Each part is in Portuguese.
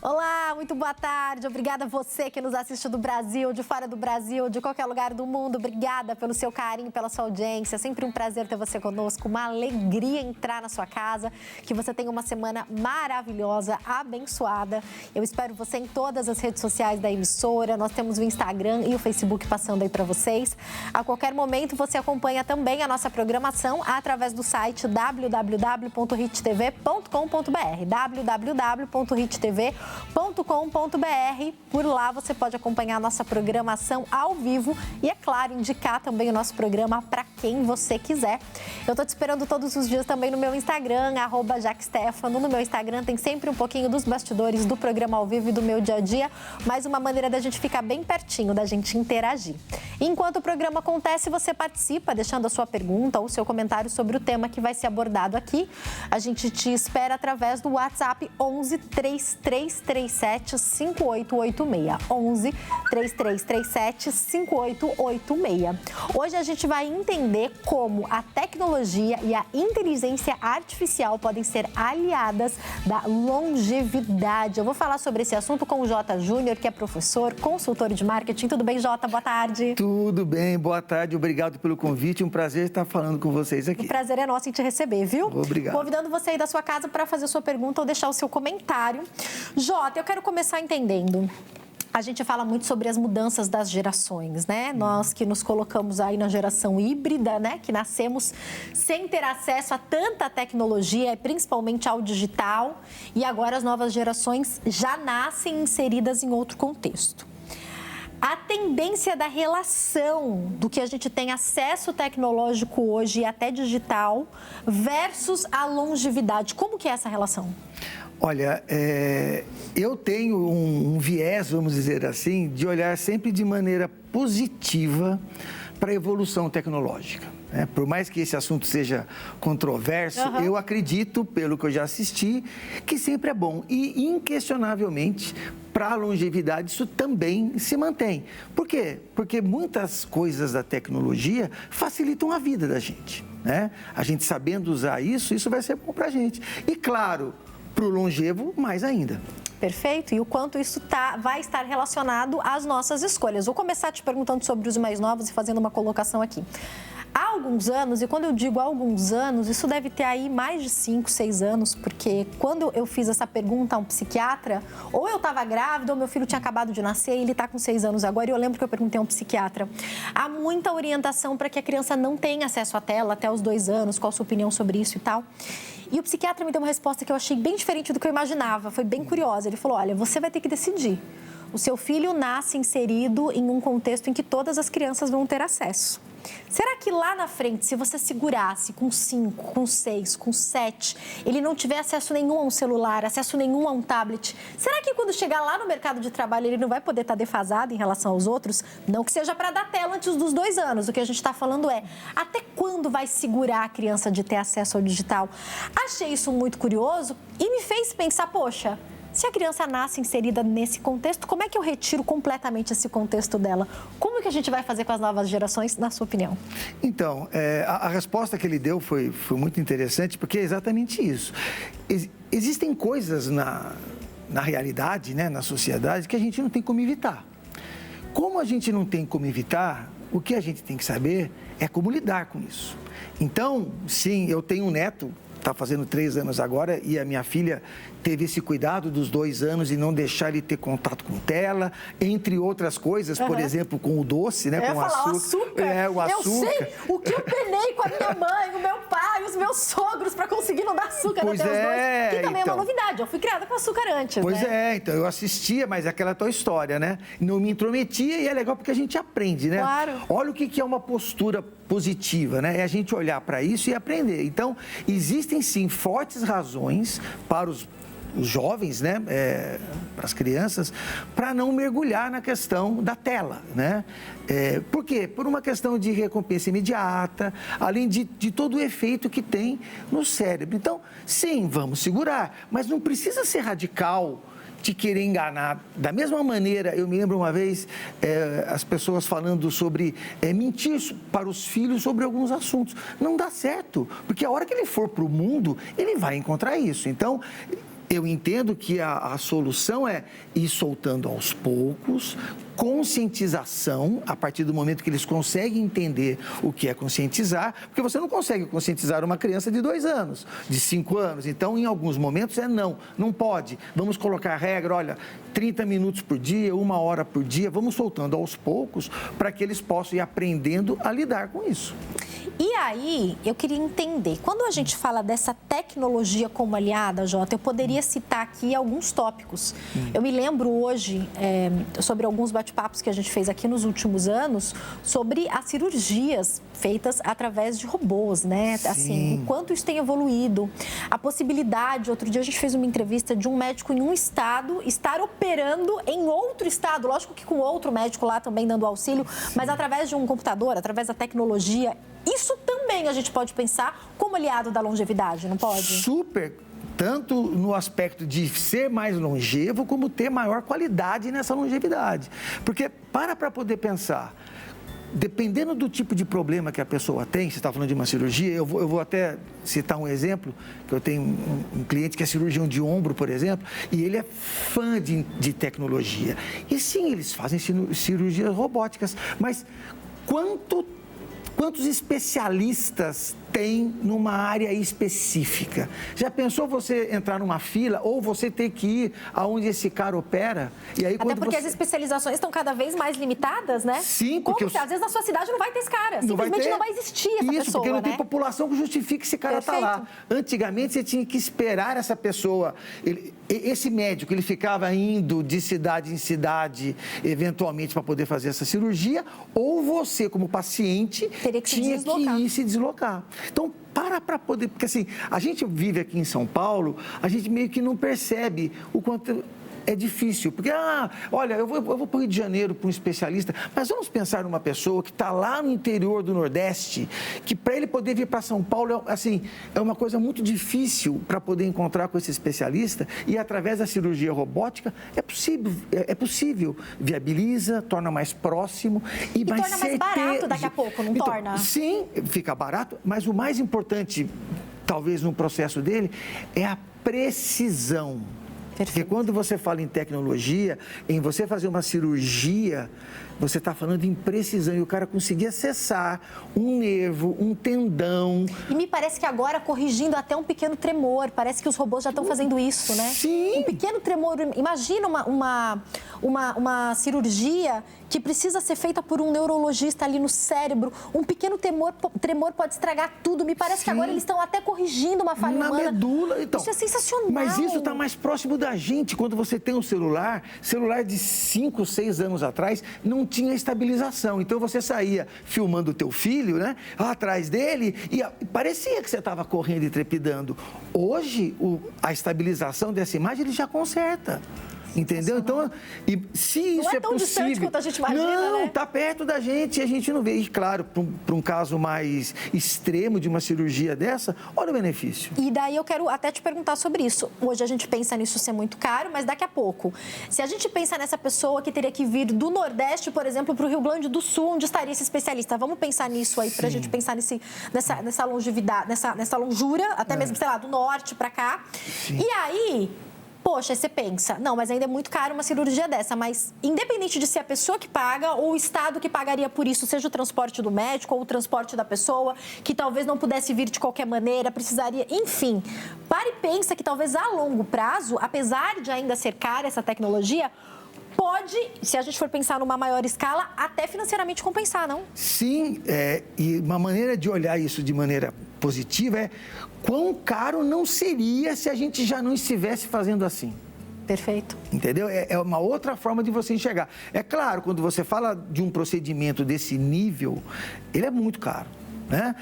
Olá, muito boa tarde. Obrigada a você que nos assiste do Brasil, de fora do Brasil, de qualquer lugar do mundo. Obrigada pelo seu carinho, pela sua audiência. Sempre um prazer ter você conosco, uma alegria entrar na sua casa. Que você tenha uma semana maravilhosa, abençoada. Eu espero você em todas as redes sociais da emissora. Nós temos o Instagram e o Facebook passando aí para vocês. A qualquer momento você acompanha também a nossa programação através do site www.hittv.com.br www.hittv.com.br. Por lá você pode acompanhar a nossa programação ao vivo e, é claro, indicar também o nosso programa para quem você quiser. Eu estou te esperando todos os dias também no meu Instagram, @jaquestefano. No meu Instagram tem sempre um pouquinho dos bastidores do programa ao vivo e do meu dia a dia, mais uma maneira da gente ficar bem pertinho, da gente interagir. Enquanto o programa acontece, você participa, deixando a sua pergunta ou seu comentário sobre o tema que vai ser abordado aqui. A gente te espera através do WhatsApp 11 3337 5886. 11 3337 5886. Hoje a gente vai entender como a tecnologia e a inteligência artificial podem ser aliadas da longevidade. Eu vou falar sobre esse assunto com o Jota Júnior, que é professor, consultor de marketing. Tudo bem, Jota? Boa tarde. Tudo bem, boa tarde. Obrigado pelo convite. Um prazer estar falando com vocês aqui. O prazer é nosso em te receber, viu? Obrigado. Convidando você aí da sua casa para fazer sua pergunta ou deixar o seu comentário. Jota, eu quero começar entendendo. A gente fala muito sobre as mudanças das gerações, né? Nós que nos colocamos aí na geração híbrida, né? Que nascemos sem ter acesso a tanta tecnologia, principalmente ao digital. E agora as novas gerações já nascem inseridas em outro contexto. A tendência da relação do que a gente tem acesso tecnológico hoje e até digital versus a longevidade. Como que é essa relação? Olha, eu tenho um viés, vamos dizer assim, de olhar sempre de maneira positiva para a evolução tecnológica. Por mais que esse assunto seja controverso, eu acredito, pelo que eu já assisti, que sempre é bom. E, inquestionavelmente, para a longevidade, isso também se mantém. Por quê? Porque muitas coisas da tecnologia facilitam a vida da gente, né? A gente sabendo usar isso, isso vai ser bom para a gente. E, claro, para o longevo, mais ainda. Perfeito. E o quanto isso vai estar relacionado às nossas escolhas. Vou começar te perguntando sobre os mais novos e fazendo uma colocação aqui. Há alguns anos, e quando eu digo há alguns anos, isso deve ter aí mais de 5, 6 anos, porque quando eu fiz essa pergunta a um psiquiatra, ou eu estava grávida ou meu filho tinha acabado de nascer e ele está com 6 anos agora, e eu lembro que eu perguntei a um psiquiatra. Há muita orientação para que a criança não tenha acesso à tela até os 2 anos, qual a sua opinião sobre isso e tal. E o psiquiatra me deu uma resposta que eu achei bem diferente do que eu imaginava, foi bem curiosa. Ele falou, olha, você vai ter que decidir. O seu filho nasce inserido em um contexto em que todas as crianças vão ter acesso. Será que lá na frente, se você segurasse com 5, com 6, com 7, ele não tiver acesso nenhum a um celular, acesso nenhum a um tablet, será que quando chegar lá no mercado de trabalho ele não vai poder estar defasado em relação aos outros? Não que seja para dar tela antes dos 2 anos, o que a gente está falando é, até quando vai segurar a criança de ter acesso ao digital? Achei isso muito curioso e me fez pensar, poxa, se a criança nasce inserida nesse contexto, como é que eu retiro completamente esse contexto dela? Como que a gente vai fazer com as novas gerações, na sua opinião? Então, a resposta que ele deu foi muito interessante, porque é exatamente isso. Existem coisas na realidade, né, na sociedade, que a gente não tem como evitar. Como a gente não tem como evitar, o que a gente tem que saber é como lidar com isso. Então, sim, eu tenho um neto, está fazendo 3 anos agora, e a minha filha teve esse cuidado dos 2 anos e não deixar ele ter contato com tela, entre outras coisas, por exemplo, com o doce, né? Com o açúcar. O açúcar. O açúcar. Eu sei o que eu penei com a minha mãe, o meu pai, os meus sogros para conseguir não dar açúcar até os 2. Que também é uma novidade. Eu fui criada com açúcar antes, Pois né? então eu assistia, mas é aquela tua história, né? Não me intrometia e é legal porque a gente aprende, né? Claro. Olha o que é uma postura positiva, né? É a gente olhar para isso e aprender. Então, existem sim fortes razões para os jovens, né, para as crianças, para não mergulhar na questão da tela, né? Por quê? Por uma questão de recompensa imediata, além de todo o efeito que tem no cérebro. Então, sim, vamos segurar, mas não precisa ser radical de querer enganar. Da mesma maneira, eu me lembro uma vez, as pessoas falando sobre mentir para os filhos sobre alguns assuntos. Não dá certo, porque a hora que ele for para o mundo, ele vai encontrar isso. Então, eu entendo que a solução é ir soltando aos poucos, conscientização, a partir do momento que eles conseguem entender o que é conscientizar, porque você não consegue conscientizar uma criança de 2 anos, de 5 anos. Então, em alguns momentos não pode. Vamos colocar regra, olha, 30 minutos por dia, 1 hora por dia, vamos soltando aos poucos para que eles possam ir aprendendo a lidar com isso. E aí, eu queria entender, quando a gente fala dessa tecnologia como aliada, Jota, eu poderia citar aqui alguns tópicos. Eu me lembro hoje sobre alguns bate-papos que a gente fez aqui nos últimos anos sobre as cirurgias feitas através de robôs, né? Sim. Assim, o quanto isso tem evoluído. A possibilidade, outro dia a gente fez uma entrevista de um médico em um estado estar operando em outro estado, lógico que com outro médico lá também dando auxílio, mas através de um computador, através da tecnologia. Isso também a gente pode pensar como aliado da longevidade, não pode? Super, tanto no aspecto de ser mais longevo, como ter maior qualidade nessa longevidade. Porque para poder pensar, dependendo do tipo de problema que a pessoa tem, você está falando de uma cirurgia, eu vou até citar um exemplo, que eu tenho um cliente que é cirurgião de ombro, por exemplo, e ele é fã de tecnologia. E sim, eles fazem cirurgias robóticas, mas quantos especialistas tem numa área específica? Já pensou você entrar numa fila ou você ter que ir aonde esse cara opera? E aí, até porque as especializações estão cada vez mais limitadas, né? Sim, porque... Às vezes na sua cidade não vai ter esse cara, simplesmente não vai existir essa pessoa, porque não né? tem população que justifique que esse cara está lá. Antigamente você tinha que esperar essa pessoa, esse médico, ele ficava indo de cidade em cidade, eventualmente, para poder fazer essa cirurgia, ou você, como paciente, tinha que ir se deslocar. Então, para poder... Porque assim, a gente vive aqui em São Paulo, a gente meio que não percebe o quanto é difícil. Porque, olha, eu vou para o Rio de Janeiro para um especialista, mas vamos pensar numa pessoa que está lá no interior do Nordeste, que para ele poder vir para São Paulo, assim, é uma coisa muito difícil para poder encontrar com esse especialista, e através da cirurgia robótica é possível. Viabiliza, torna mais próximo e mais torna mais barato daqui a pouco, não torna? Sim, fica barato, mas o mais importante, talvez no processo dele, é a precisão. Perfeito. Porque quando você fala em tecnologia, em você fazer uma cirurgia, você está falando em precisão, e o cara conseguir acessar um nervo, um tendão. E me parece que agora, corrigindo até um pequeno tremor, parece que os robôs já estão fazendo isso, né? Sim. Um pequeno tremor, imagina uma cirurgia que precisa ser feita por um neurologista ali no cérebro. Um pequeno tremor pode estragar tudo. Me parece que agora eles estão até corrigindo uma falha humana. Na medula, então. Isso é sensacional. Mas isso está mais próximo da gente. Quando você tem um celular de 5, 6 anos atrás, não tinha estabilização. Então você saía filmando o teu filho, né? Atrás dele, e parecia que você estava correndo e trepidando. Hoje, a estabilização dessa imagem, ele já conserta. Entendeu? Então, se isso não é tão possível... distante quanto a gente imagina, não, né? está perto da gente e a gente não vê. E, claro, para um caso mais extremo de uma cirurgia dessa, olha o benefício. E daí eu quero até te perguntar sobre isso. Hoje a gente pensa nisso ser muito caro, mas daqui a pouco, se a gente pensa nessa pessoa que teria que vir do Nordeste, por exemplo, para o Rio Grande do Sul, onde estaria esse especialista, vamos pensar nisso aí, para a gente pensar nessa longevidade, nessa longura, até mesmo, sei lá, do Norte para cá. Sim. E aí... Poxa, você pensa, não, mas ainda é muito caro uma cirurgia dessa, mas independente de ser a pessoa que paga ou o Estado que pagaria por isso, seja o transporte do médico ou o transporte da pessoa, que talvez não pudesse vir de qualquer maneira, precisaria, enfim. Para e pensa que talvez a longo prazo, apesar de ainda ser cara essa tecnologia, pode, se a gente for pensar numa maior escala, até financeiramente compensar, não? Sim, e uma maneira de olhar isso de maneira positiva é quão caro não seria se a gente já não estivesse fazendo assim. Perfeito. Entendeu? É uma outra forma de você enxergar. É claro, quando você fala de um procedimento desse nível, ele é muito caro, né?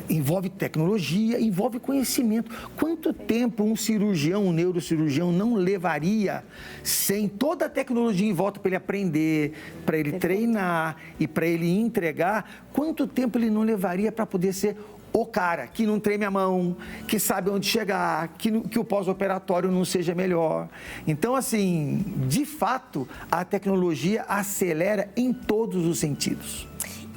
Envolve tecnologia, envolve conhecimento. Quanto tempo um cirurgião, um neurocirurgião não levaria sem toda a tecnologia em volta para ele aprender, para ele treinar e para ele entregar? Quanto tempo ele não levaria para poder ser o cara que não treme a mão, que sabe onde chegar, que o pós-operatório não seja melhor? Então, assim, de fato, a tecnologia acelera em todos os sentidos.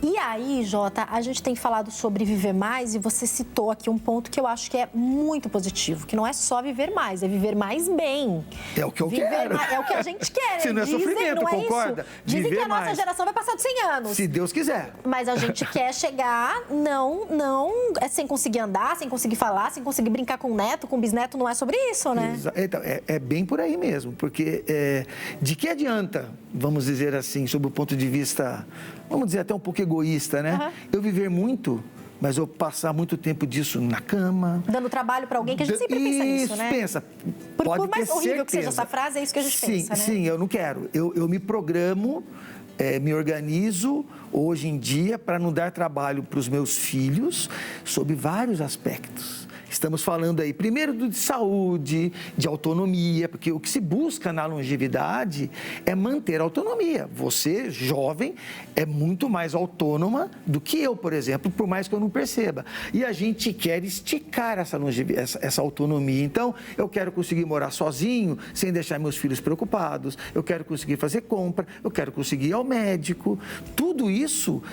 E aí, Jota, a gente tem falado sobre viver mais e você citou aqui um ponto que eu acho que é muito positivo, que não é só viver mais, é viver mais bem. É o que eu quero. É o que a gente quer. Se não é sofrimento, não é concorda? Isso? Dizem que a nossa geração vai passar de 100 anos. Se Deus quiser. Mas a gente quer chegar, sem conseguir andar, sem conseguir falar, sem conseguir brincar com o neto, com o bisneto, não é sobre isso, né? Então, é bem por aí mesmo, porque de que adianta, vamos dizer assim, sob o ponto de vista, vamos dizer até um pouco egoísta, né? Uhum. Eu viver muito, mas eu passar muito tempo disso na cama. Dando trabalho para alguém, que a gente sempre pensa nisso, né? Pensa. Por mais horrível que seja essa frase, é isso que a gente pensa, né? Sim, eu não quero. Eu me programo, me organizo hoje em dia para não dar trabalho para os meus filhos sob vários aspectos. Estamos falando aí, primeiro, de saúde, de autonomia, porque o que se busca na longevidade é manter a autonomia. Você, jovem, é muito mais autônoma do que eu, por exemplo, por mais que eu não perceba. E a gente quer esticar essa autonomia. Então, eu quero conseguir morar sozinho, sem deixar meus filhos preocupados. Eu quero conseguir fazer compra, eu quero conseguir ir ao médico. Tudo isso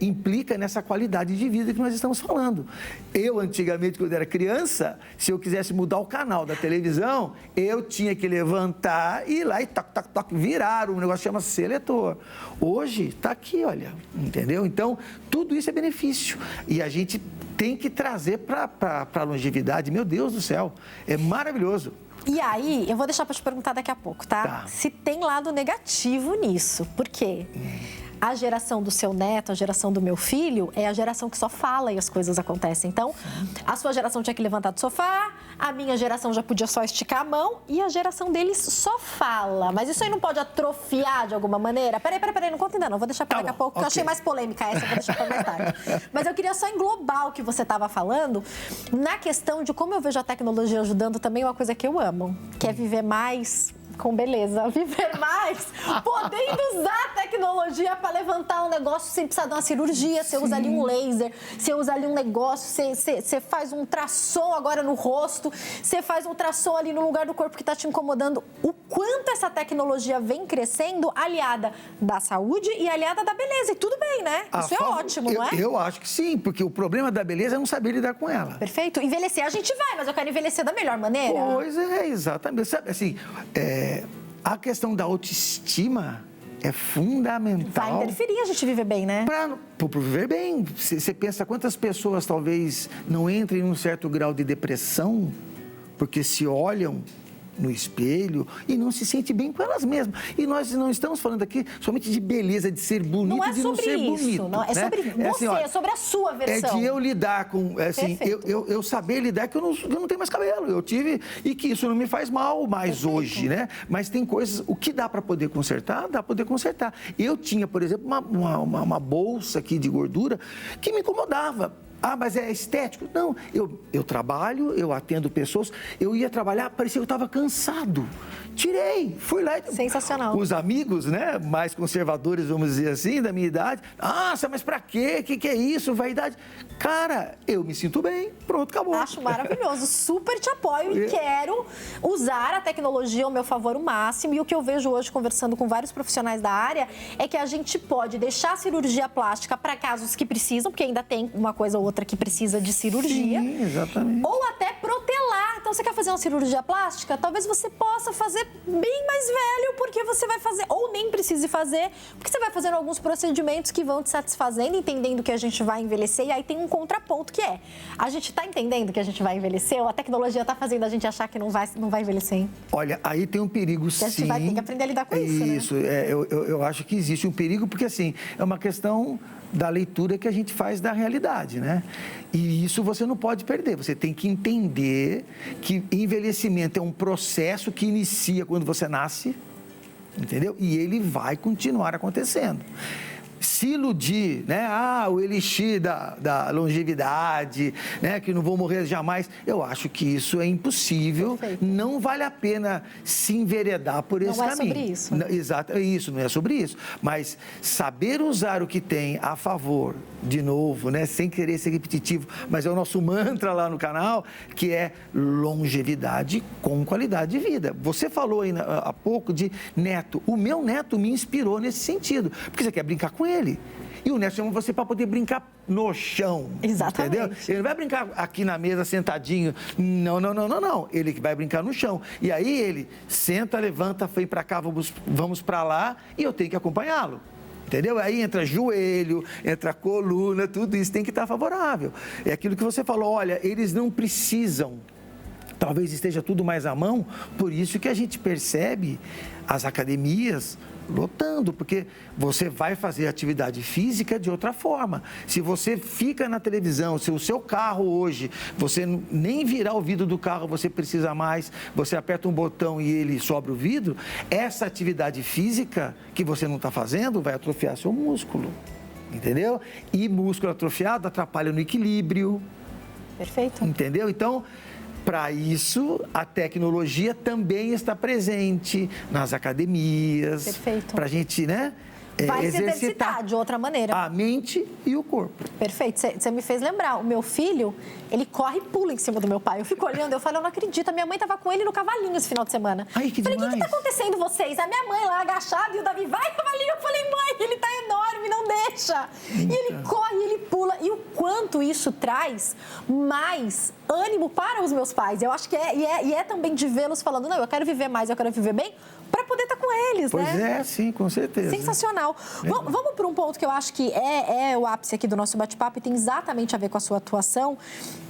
implica nessa qualidade de vida que nós estamos falando. Eu, antigamente, quando era criança, se eu quisesse mudar o canal da televisão, eu tinha que levantar e ir lá e virar um negócio que chama seletor. Hoje, está aqui, olha, entendeu? Então, tudo isso é benefício. E a gente tem que trazer para a longevidade, meu Deus do céu, é maravilhoso. E aí, eu vou deixar para te perguntar daqui a pouco, tá? Se tem lado negativo nisso. Por quê? A geração do seu neto, a geração do meu filho, é a geração que só fala e as coisas acontecem. Então, a sua geração tinha que levantar do sofá, a minha geração já podia só esticar a mão e a geração deles só fala. Mas isso aí não pode atrofiar de alguma maneira? Peraí, não conta ainda não. Vou deixar para daqui a pouco, porque eu achei mais polêmica essa, vou deixar para mais tarde. Mas eu queria só englobar o que você estava falando na questão de como eu vejo a tecnologia ajudando também uma coisa que eu amo, que é viver mais com beleza, viver mais, podendo usar a tecnologia para levantar um negócio sem precisar de uma cirurgia. Você usa ali um laser, você usa ali um negócio, você faz um ultrassom agora no rosto, você faz um ultrassom ali no lugar do corpo que está te incomodando. O quanto essa tecnologia vem crescendo, aliada da saúde e aliada da beleza. E tudo bem, né? Isso é ótimo, não é? Eu acho que sim, porque o problema da beleza é não saber lidar com ela. Perfeito. Envelhecer a gente vai, mas eu quero envelhecer da melhor maneira. Pois é, exatamente. Sabe, assim, a questão da autoestima é fundamental. Vai interferir a gente viver bem, né? Para viver bem. Você pensa quantas pessoas talvez não entrem em um certo grau de depressão porque se olham no espelho e não se sente bem com elas mesmas. E nós não estamos falando aqui somente de beleza, de ser bonito e de não ser bonito. Não é sobre você, é sobre a sua versão. É de eu lidar com, assim, eu saber lidar que eu não tenho mais cabelo. Eu tive, e que isso não me faz mal mais hoje, né? Mas tem coisas, o que dá para poder consertar, dá para poder consertar. Eu tinha, por exemplo, uma bolsa aqui de gordura que me incomodava. Ah, mas é estético? Não, eu trabalho, eu atendo pessoas, eu ia trabalhar, parecia que eu estava cansado. Tirei, fui lá. Sensacional. Os amigos, né, mais conservadores, vamos dizer assim, da minha idade, nossa, mas pra quê? Que é isso? Vaidade? Cara, eu me sinto bem, pronto, acabou. Acho maravilhoso, super te apoio e quero usar a tecnologia ao meu favor o máximo. E o que eu vejo hoje, conversando com vários profissionais da área, é que a gente pode deixar a cirurgia plástica para casos que precisam, porque ainda tem uma coisa ou outra que precisa de cirurgia. Sim, exatamente. Ou até protelar. Então, você quer fazer uma cirurgia plástica? Talvez você possa fazer bem mais velho, porque você vai fazer, ou nem precise fazer, porque você vai fazendo alguns procedimentos que vão te satisfazendo, entendendo que a gente vai envelhecer. E aí tem um contraponto que é, a gente está entendendo que a gente vai envelhecer, ou a tecnologia está fazendo a gente achar que não vai envelhecer, hein? Olha, aí tem um perigo, sim. A gente vai ter que aprender a lidar com isso, né? Isso, eu acho que existe um perigo, porque assim, é uma questão da leitura que a gente faz da realidade, né? E isso você não pode perder, você tem que entender que envelhecimento é um processo que inicia quando você nasce, entendeu? E ele vai continuar acontecendo. Se iludir, né? O elixir da longevidade, né? Que não vou morrer jamais. Eu acho que isso é impossível. Perfeito. Não vale a pena se enveredar por esse caminho. Não é sobre isso. Exato, é isso, não é sobre isso. Mas saber usar o que tem a favor, de novo, né? Sem querer ser repetitivo, mas é o nosso mantra lá no canal, que é longevidade com qualidade de vida. Você falou aí há pouco de neto. O meu neto me inspirou nesse sentido, porque você quer brincar com ele. E o neto chama você para poder brincar no chão. Exatamente. Entendeu? Ele não vai brincar aqui na mesa sentadinho. Não. Ele que vai brincar no chão. E aí ele senta, levanta, vem para cá, vamos para lá e eu tenho que acompanhá-lo. Entendeu? Aí entra joelho, entra coluna, tudo isso tem que estar favorável. É aquilo que você falou, olha, eles não precisam. Talvez esteja tudo mais à mão, por isso que a gente percebe as academias lotando, porque você vai fazer atividade física de outra forma. Se você fica na televisão, se o seu carro hoje, você nem virar o vidro do carro, você precisa mais, você aperta um botão e ele sobe o vidro, essa atividade física que você não está fazendo vai atrofiar seu músculo, entendeu? E músculo atrofiado atrapalha no equilíbrio. Perfeito. Entendeu? Então, para isso, a tecnologia também está presente nas academias. Perfeito. Para a gente, né? Vai se exercitar de outra maneira. A mente e o corpo. Perfeito. Você me fez lembrar. O meu filho, ele corre e pula em cima do meu pai. Eu fico olhando, eu falo, eu não acredito. A minha mãe estava com ele no cavalinho esse final de semana. Ai, que falei, o demais. que está acontecendo vocês? A minha mãe lá agachada e o Davi, vai, cavalinho. Eu falei, mãe, ele está enorme, não deixa. Eita. E ele corre, ele pula. E o quanto isso traz mais ânimo para os meus pais. Eu acho que é também de vê-los falando, não, eu quero viver mais, eu quero viver bem, para poder estar com eles, Pois né? é, sim, com certeza. Sensacional. Vamos para um ponto que eu acho que é o ápice aqui do nosso bate-papo e tem exatamente a ver com a sua atuação,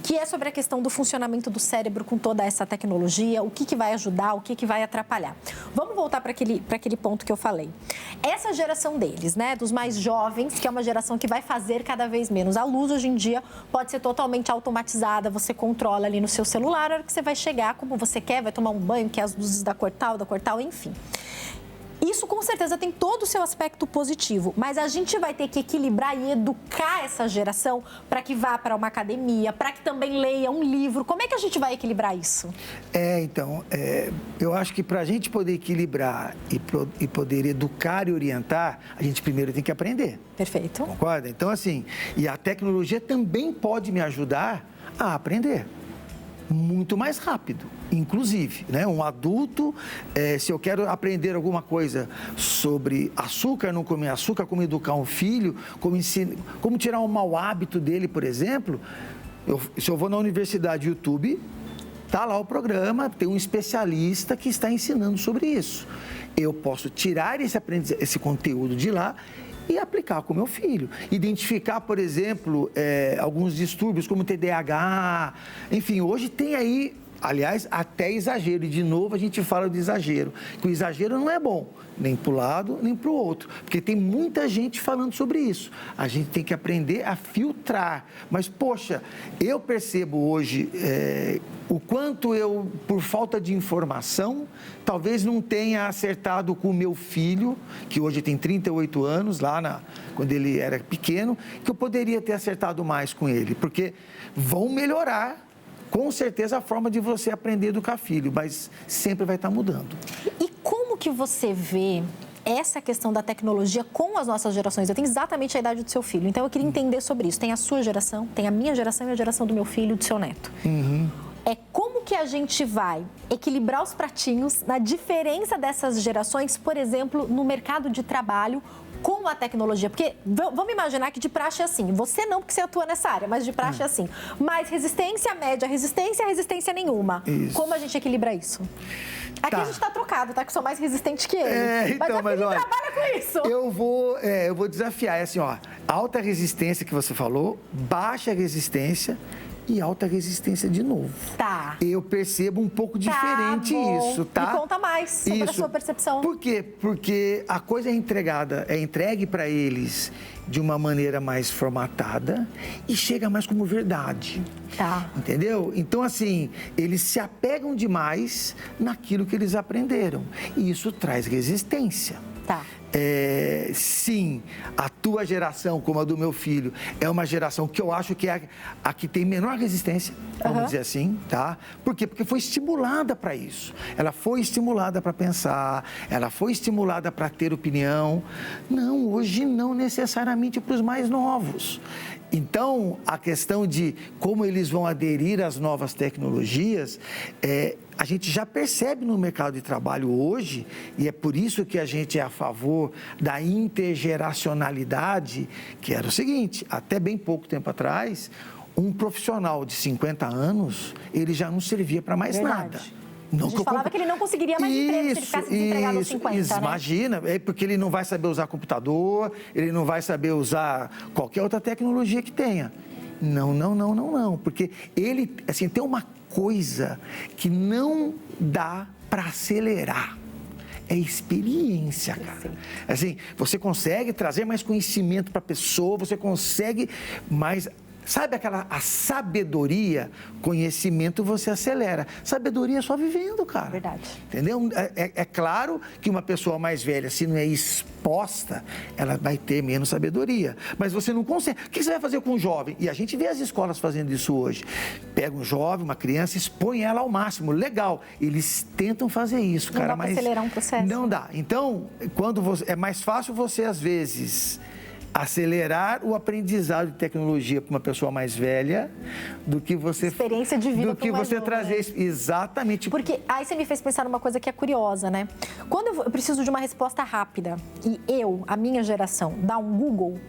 que é sobre a questão do funcionamento do cérebro com toda essa tecnologia, o que vai ajudar, o que vai atrapalhar. Vamos voltar para aquele ponto que eu falei. Essa geração deles, né, dos mais jovens, que é uma geração que vai fazer cada vez menos. A luz, hoje em dia, pode ser totalmente automatizada, você controla ali no seu celular, a hora que você vai chegar como você quer, vai tomar um banho, quer as luzes da cor tal, enfim. Isso, com certeza, tem todo o seu aspecto positivo, mas a gente vai ter que equilibrar e educar essa geração para que vá para uma academia, para que também leia um livro. Como é que a gente vai equilibrar isso? Eu acho que para a gente poder equilibrar e poder educar e orientar, a gente primeiro tem que aprender. Perfeito. Concorda? Então, assim, e a tecnologia também pode me ajudar a aprender muito mais rápido, inclusive, né? Um adulto, se eu quero aprender alguma coisa sobre açúcar, não comer açúcar, como educar um filho, como tirar um mau hábito dele, por exemplo, se eu vou na universidade YouTube, tá lá o programa, tem um especialista que está ensinando sobre isso. Eu posso tirar esse conteúdo de lá e aplicar com o meu filho. Identificar, por exemplo, alguns distúrbios como TDAH, enfim, hoje tem aí, aliás, até exagero. E, de novo, a gente fala de exagero, que o exagero não é bom, nem para o lado, nem para o outro, porque tem muita gente falando sobre isso. A gente tem que aprender a filtrar. Mas, poxa, eu percebo hoje o quanto eu, por falta de informação, talvez não tenha acertado com o meu filho, que hoje tem 38 anos, quando ele era pequeno, que eu poderia ter acertado mais com ele, porque vão melhorar, com certeza, a forma de você aprender a educar filho, mas sempre vai estar mudando. E como que você vê essa questão da tecnologia com as nossas gerações? Eu tenho exatamente a idade do seu filho, então eu queria entender sobre isso. Tem a sua geração, tem a minha geração e a geração do meu filho e do seu neto. Uhum. Como que a gente vai equilibrar os pratinhos na diferença dessas gerações, por exemplo, no mercado de trabalho com a tecnologia? Porque vamos imaginar que de praxe é assim, você não porque você atua nessa área, mas de praxe é assim, mais resistência, média resistência nenhuma. Isso. Como a gente equilibra isso? Aqui a gente está trocado, tá? Que eu sou mais resistente que ele. Então, mas olha, trabalha com isso. Eu vou desafiar, assim, alta resistência que você falou, baixa resistência e alta resistência de novo. Tá. Eu percebo um pouco diferente isso, tá? Me conta mais sobre a sua percepção. Por quê? Porque a coisa é entregue para eles de uma maneira mais formatada e chega mais como verdade. Tá. Entendeu? Então, assim, eles se apegam demais naquilo que eles aprenderam. E isso traz resistência. Tá. Sim, a tua geração, como a do meu filho, é uma geração que eu acho que é a que tem menor resistência, vamos dizer assim, tá? Por quê? Porque foi estimulada para isso. Ela foi estimulada para pensar, ela foi estimulada para ter opinião. Não, hoje não necessariamente para os mais novos. Então, a questão de como eles vão aderir às novas tecnologias, a gente já percebe no mercado de trabalho hoje, e é por isso que a gente é a favor da intergeracionalidade, que era o seguinte, até bem pouco tempo atrás, um profissional de 50 anos, ele já não servia para mais nada. Não, a gente falava que ele não conseguiria mais emprego se ele ficasse desempregado aos 50, né? Imagina, é porque ele não vai saber usar computador, ele não vai saber usar qualquer outra tecnologia que tenha. Não, porque ele, assim, tem uma coisa que não dá para acelerar. É experiência, cara. Assim, você consegue trazer mais conhecimento para a pessoa, você consegue mais... Sabe a sabedoria, conhecimento você acelera. Sabedoria é só vivendo, cara. Verdade. Entendeu? É claro que uma pessoa mais velha, se não é exposta, ela vai ter menos sabedoria. Mas você não consegue. O que você vai fazer com um jovem? E a gente vê as escolas fazendo isso hoje. Pega um jovem, uma criança, expõe ela ao máximo. Legal. Eles tentam fazer isso, cara. Não dá para acelerar um processo. Não dá. Então, é mais fácil você, às vezes... acelerar o aprendizado de tecnologia para uma pessoa mais velha do que você... Experiência de vida do que você trazer... Né? Exatamente. Porque aí você me fez pensar numa coisa que é curiosa, né? Quando eu preciso de uma resposta rápida e a minha geração, dá um Google...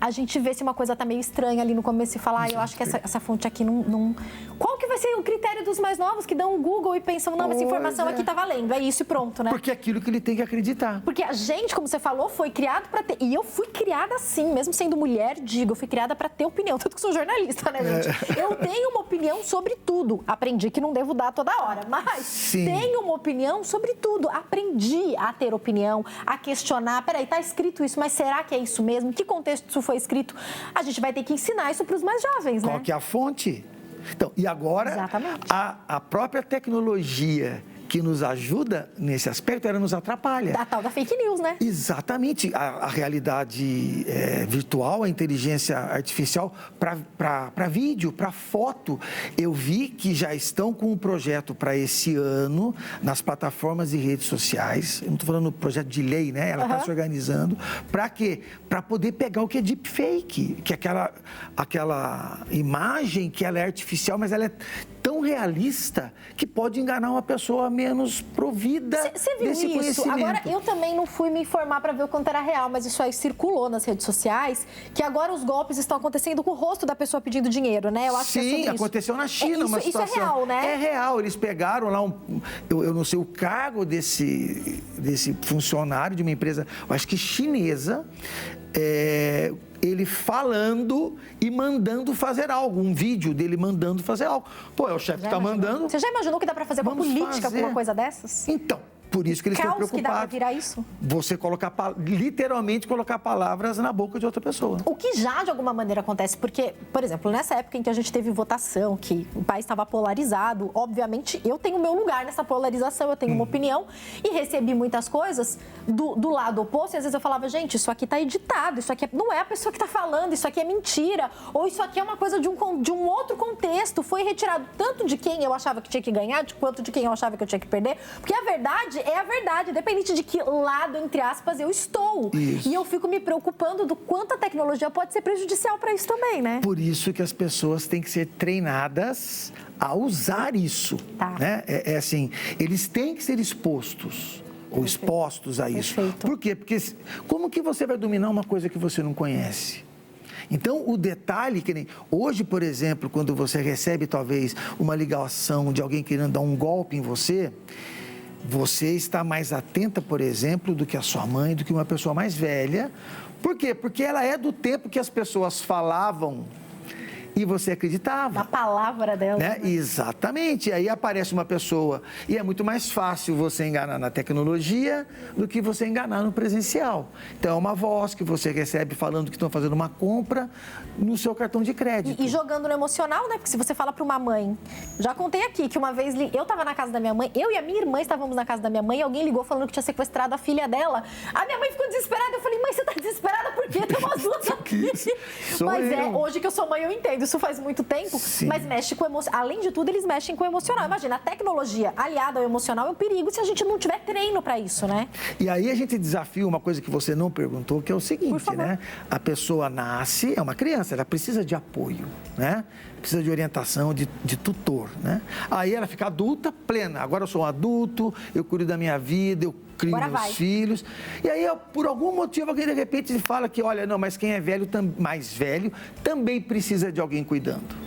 a gente vê se uma coisa tá meio estranha ali no começo e fala, eu acho que essa fonte aqui não... Qual que vai ser o critério dos mais novos que dão o Google e pensam, não, essa informação aqui tá valendo, é isso e pronto, né? Porque é aquilo que ele tem que acreditar. Porque a gente, como você falou, foi criado para ter... E eu fui criada assim, mesmo sendo mulher, eu fui criada para ter opinião, tanto que sou jornalista, né, gente? Eu tenho uma opinião sobre tudo. Aprendi que não devo dar toda hora, mas tenho uma opinião sobre tudo. Aprendi a ter opinião, a questionar. Peraí, tá escrito isso, mas será que é isso mesmo? Que contexto isso foi escrito? A gente vai ter que ensinar isso para os mais jovens, né? Qual que é a fonte? Então, e agora, a própria tecnologia que nos ajuda nesse aspecto, ela nos atrapalha. Da tal da fake news, né? Exatamente. A realidade virtual, a inteligência artificial para vídeo, para foto. Eu vi que já estão com um projeto para esse ano nas plataformas e redes sociais. Eu não estou falando do projeto de lei, né? Ela está se organizando. Para quê? Para poder pegar o que é deepfake, que é aquela imagem que ela é artificial, mas ela é tão realista que pode enganar uma pessoa menos provida desse conhecimento. Agora, eu também não fui me informar para ver o quanto era real, mas isso aí circulou nas redes sociais, que agora os golpes estão acontecendo com o rosto da pessoa pedindo dinheiro, né? Eu acho que é sobre isso. Sim, aconteceu na China uma situação. Isso é real, né? É real. Eles pegaram lá eu não sei o cargo desse funcionário de uma empresa, eu acho que chinesa, ele falando e mandando fazer algo, um vídeo dele mandando fazer algo. Pô, é o chefe que está mandando. Você já imaginou que dá para fazer uma política com uma coisa dessas? Então, por isso que eles estão preocupados. Que dá para virar isso? Você literalmente colocar palavras na boca de outra pessoa. O que já, de alguma maneira, acontece, porque, por exemplo, nessa época em que a gente teve votação, que o país estava polarizado, obviamente, eu tenho o meu lugar nessa polarização, eu tenho uma opinião e recebi muitas coisas do lado oposto, e às vezes eu falava, gente, isso aqui está editado, isso aqui não é a pessoa que está falando, isso aqui é mentira, ou isso aqui é uma coisa de um outro contexto, foi retirado tanto de quem eu achava que tinha que ganhar, quanto de quem eu achava que eu tinha que perder, porque a verdade é a verdade, independente de que lado, entre aspas, eu estou. Isso. E eu fico me preocupando do quanto a tecnologia pode ser prejudicial para isso também, né? Por isso que as pessoas têm que ser treinadas a usar isso. Né? É assim, eles têm que ser expostos ou expostos a isso. Por quê? Porque como que você vai dominar uma coisa que você não conhece? Então, o detalhe que nem... Hoje, por exemplo, quando você recebe talvez uma ligação de alguém querendo dar um golpe em você está mais atenta, por exemplo, do que a sua mãe, do que uma pessoa mais velha. Por quê? Porque ela é do tempo que as pessoas falavam e você acreditava. Na palavra dela. Né? Exatamente. Aí aparece uma pessoa e é muito mais fácil você enganar na tecnologia do que você enganar no presencial. Então, é uma voz que você recebe falando que estão fazendo uma compra no seu cartão de crédito. E jogando no emocional, né? Porque se você fala para uma mãe... Já contei aqui que uma vez eu estava na casa da minha mãe, eu e a minha irmã estávamos na casa da minha mãe e alguém ligou falando que tinha sequestrado a filha dela. A minha mãe ficou desesperada. Eu falei, mãe, você está desesperada por quê? Tem umas duas aqui. Mas hoje que eu sou mãe, eu entendo. isso faz muito tempo, Sim. mas mexe com o emocional. Além de tudo, eles mexem com o emocional. Imagina, a tecnologia aliada ao emocional é um perigo se a gente não tiver treino para isso, né? E aí a gente desafia uma coisa que você não perguntou, que é o seguinte, né? A pessoa nasce, é uma criança, ela precisa de apoio, né? Precisa de orientação, de tutor, né? Aí ela fica adulta, plena. Agora eu sou um adulto, eu cuido da minha vida, eu crio meus filhos. E aí, por algum motivo, alguém de repente fala que, olha, não, mas quem é velho, mais velho, também precisa de alguém cuidando.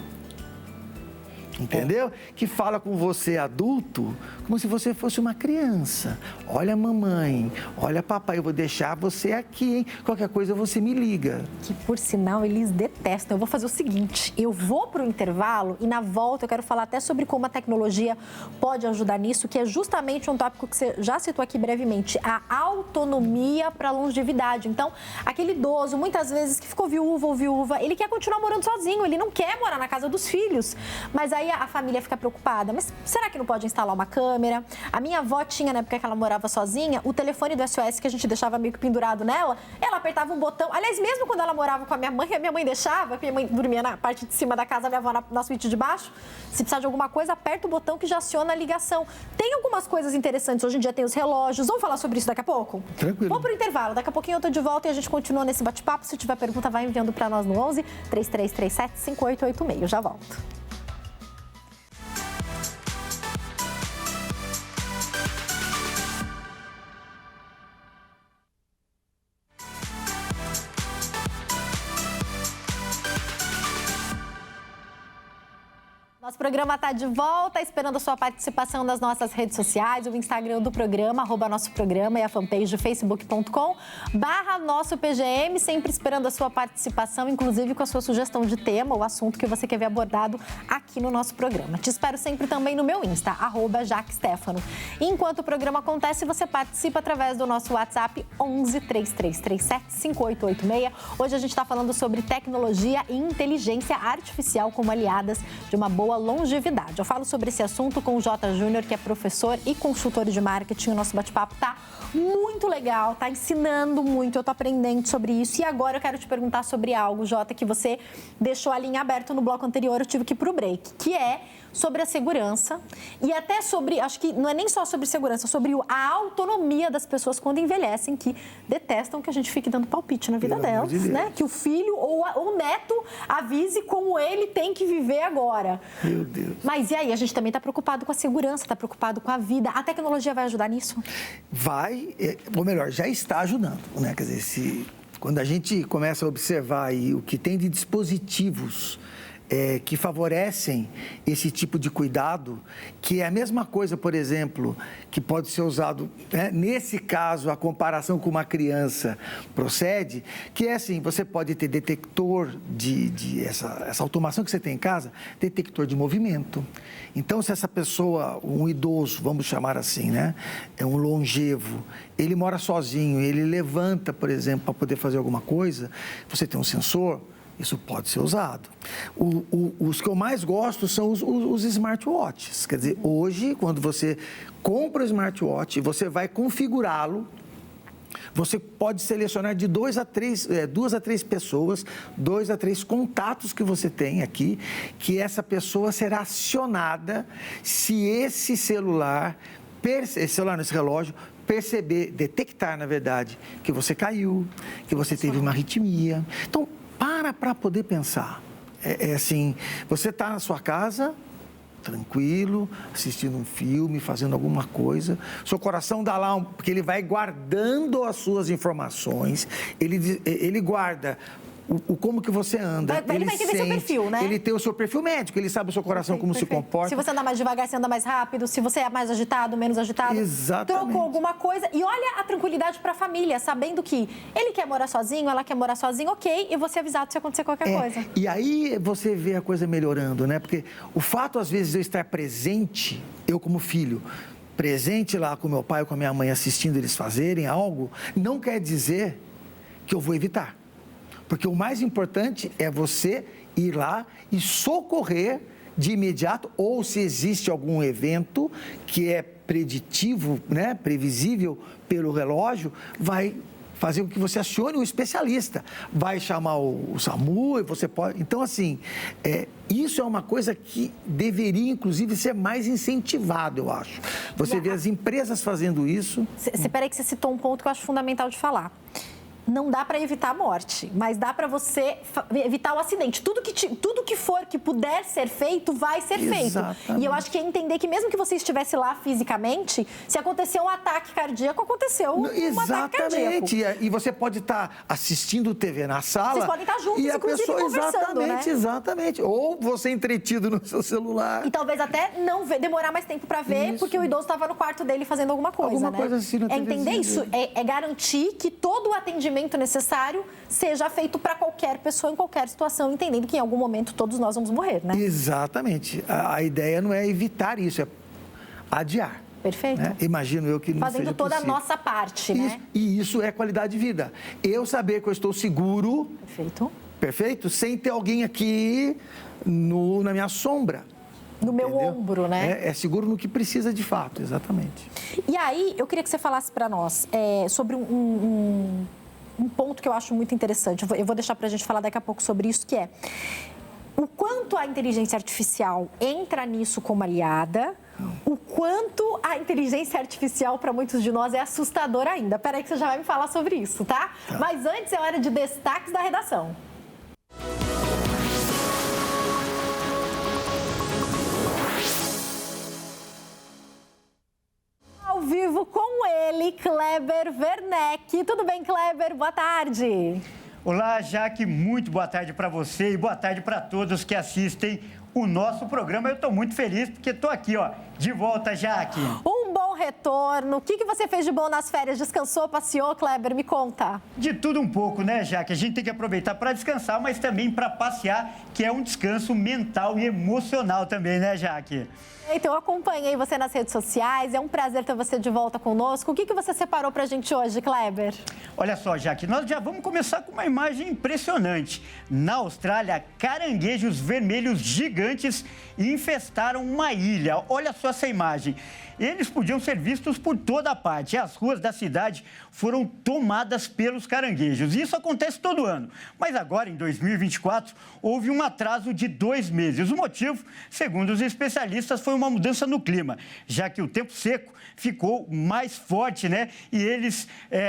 Entendeu? Que fala com você adulto como se você fosse uma criança. Olha, mamãe, olha, papai, eu vou deixar você aqui, hein? Qualquer coisa você me liga. Que, por sinal, eles detestam. Eu vou fazer o seguinte, eu vou para o intervalo e na volta eu quero falar até sobre como a tecnologia pode ajudar nisso, que é justamente um tópico que você já citou aqui brevemente, a autonomia para a longevidade. Então, aquele idoso, muitas vezes, que ficou viúvo ou viúva, ele quer continuar morando sozinho, ele não quer morar na casa dos filhos, mas aí a família fica preocupada, mas será que não pode instalar uma câmera? A minha avó tinha, na época que ela morava sozinha, o telefone do SOS que a gente deixava meio que pendurado nela, ela apertava um botão, aliás, mesmo quando ela morava com a minha mãe deixava, porque minha mãe dormia na parte de cima da casa, a minha avó na suíte de baixo, se precisar de alguma coisa, aperta o botão que já aciona a ligação. Tem algumas coisas interessantes, hoje em dia tem os relógios, vamos falar sobre isso daqui a pouco? Tranquilo. Vou pro intervalo, daqui a pouquinho eu tô de volta e a gente continua nesse bate-papo, se tiver pergunta vai enviando para nós no 11 3337 5886, eu já volto. Nosso programa está de volta, esperando a sua participação nas nossas redes sociais, o Instagram do programa, @nosso programa, e a fanpage facebook.com/nosso PGM, sempre esperando a sua participação, inclusive com a sua sugestão de tema ou assunto que você quer ver abordado aqui no nosso programa. Te espero sempre também no meu Insta, @JaqueStefano. Enquanto o programa acontece, você participa através do nosso WhatsApp 11 3337 5886. Hoje a gente está falando sobre tecnologia e inteligência artificial como aliadas de uma boa longevidade. Eu falo sobre esse assunto com o Jota Júnior, que é professor e consultor de marketing. O nosso bate-papo tá muito legal, tá ensinando muito, eu tô aprendendo sobre isso. E agora eu quero te perguntar sobre algo, Jota, que você deixou a linha aberta no bloco anterior, eu tive que ir pro break, que é sobre a segurança e até sobre, acho que não é nem só sobre segurança, sobre a autonomia das pessoas quando envelhecem, que detestam que a gente fique dando palpite na vida delas, né? Que o filho ou o neto avise como ele tem que viver agora. Meu Deus. Mas e aí? A gente também está preocupado com a segurança, está preocupado com a vida. A tecnologia vai ajudar nisso? Vai, ou melhor, já está ajudando, né? Quer dizer, quando a gente começa a observar aí o que tem de dispositivos que favorecem esse tipo de cuidado, que é a mesma coisa, por exemplo, que pode ser usado, né? Nesse caso, a comparação com uma criança procede, que é assim, você pode ter detector essa automação que você tem em casa, detector de movimento. Então, se essa pessoa, um idoso, vamos chamar assim, né? É um longevo, ele mora sozinho, ele levanta, por exemplo, para poder fazer alguma coisa, você tem um sensor, isso pode ser usado. Os que eu mais gosto são os smartwatches. Quer dizer, hoje, quando você compra o smartwatch, você vai configurá-lo, você pode selecionar de 2 a 3 pessoas, 2 a 3 contatos que você tem aqui, que essa pessoa será acionada se esse celular, nesse relógio, detectar, na verdade, que você caiu, que você teve uma arritmia. Então, para poder pensar. É assim, você está na sua casa, tranquilo, assistindo um filme, fazendo alguma coisa, seu coração dá lá, porque ele vai guardando as suas informações, ele guarda como que você anda. Ele vai entender seu perfil, né? Ele tem o seu perfil médico, ele sabe o seu coração como se comporta. Se você anda mais devagar, você anda mais rápido. Se você é mais agitado, menos agitado. Exatamente. Trocou alguma coisa. E olha a tranquilidade para a família, sabendo que ele quer morar sozinho, ela quer morar sozinho, ok, e você avisado se acontecer qualquer coisa. E aí você vê a coisa melhorando, né? Porque o fato, às vezes, de eu estar presente, eu como filho, presente lá com meu pai ou com a minha mãe assistindo eles fazerem algo, não quer dizer que eu vou evitar. Porque o mais importante é você ir lá e socorrer de imediato, ou se existe algum evento que é preditivo, né, previsível pelo relógio, vai fazer com que você acione um especialista. Vai chamar o SAMU, e você pode... Então, assim, isso é uma coisa que deveria, inclusive, ser mais incentivado, eu acho. Você vê as empresas fazendo isso... Espera aí que você citou um ponto que eu acho fundamental de falar. Não dá para evitar a morte, mas dá para você evitar o acidente. Tudo que for que puder ser feito, vai ser feito. E eu acho que é entender que mesmo que você estivesse lá fisicamente, se aconteceu um ataque cardíaco, aconteceu um ataque cardíaco. Exatamente. E você pode estar assistindo TV na sala... Vocês podem estar juntos, e a pessoa, conversando, exatamente. Ou você entretido no seu celular. E talvez até não demorar mais tempo para ver, porque o idoso estava no quarto dele fazendo alguma coisa, né? Coisa assim na TV. Entender isso, é garantir que todo o atendimento necessário seja feito para qualquer pessoa, em qualquer situação, entendendo que em algum momento todos nós vamos morrer, né? Exatamente. A ideia não é evitar isso, é adiar. Perfeito. Né? Imagino eu que não fazendo seja toda possível. a nossa parte, né? E isso é qualidade de vida. Eu saber que eu estou seguro... Perfeito. Perfeito? Sem ter alguém aqui na minha sombra. No meu ombro, né? É seguro no que precisa de fato, exatamente. E aí, eu queria que você falasse para nós sobre um ponto que eu acho muito interessante. Eu vou deixar para a gente falar daqui a pouco sobre isso, que é o quanto a inteligência artificial entra nisso como aliada, o quanto a inteligência artificial para muitos de nós é assustadora ainda. Peraí que você já vai me falar sobre isso, tá? Mas antes é hora de destaques da redação. Ao vivo com ele, Kleber Werneck. Tudo bem, Kleber? Boa tarde. Olá, Jaque. Muito boa tarde para você e boa tarde para todos que assistem o nosso programa. Eu estou muito feliz porque estou aqui, ó, de volta, Jaque. Um bom retorno. O que você fez de bom nas férias? Descansou, passeou, Kleber? Me conta. De tudo um pouco, né, Jaque? A gente tem que aproveitar para descansar, mas também para passear, que é um descanso mental e emocional também, né, Jaque? Então, eu acompanhei você nas redes sociais, é um prazer ter você de volta conosco. O que você separou pra gente hoje, Kleber? Olha só, Jaque, nós já vamos começar com uma imagem impressionante. Na Austrália, caranguejos vermelhos gigantes infestaram uma ilha. Olha só essa imagem. Eles podiam ser vistos por toda a parte. As ruas da cidade foram tomadas pelos caranguejos. Isso acontece todo ano. Mas agora, em 2024, houve um atraso de 2 meses. O motivo, segundo os especialistas, foi uma mudança no clima, já que o tempo seco ficou mais forte, né? E eles